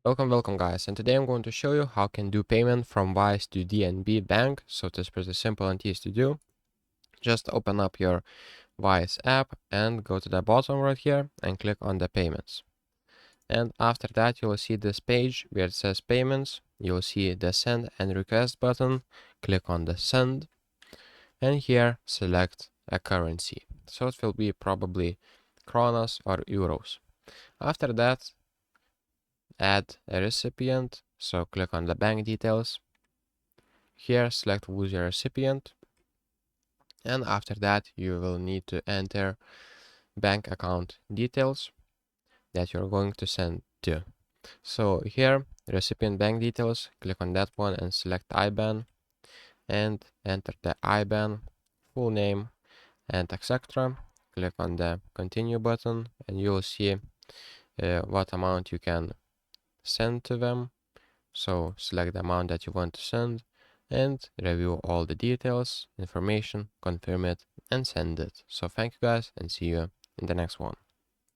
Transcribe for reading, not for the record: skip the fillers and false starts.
Welcome guys, and today I'm going to show you how you can do payment from Wise to DNB bank. So it's pretty simple and easy to do. Just open up your Wise app and go to the bottom right here and click on the payments. And after that you will see this page where it says payments. You will see the send and request button. Click on the send and here select a currency. So it will be probably kronas or euros. After that, add a recipient, so click on the bank details. Here select who's your recipient, and after that you will need to enter bank account details that you're going to send to. So here, recipient bank details, click on that one and select IBAN and enter the IBAN, full name and etc. Click on the continue button and you will see what amount you can send to them. So select the amount that you want to send and review all the details, information, confirm it and send it. So thank you guys and see you in the next one.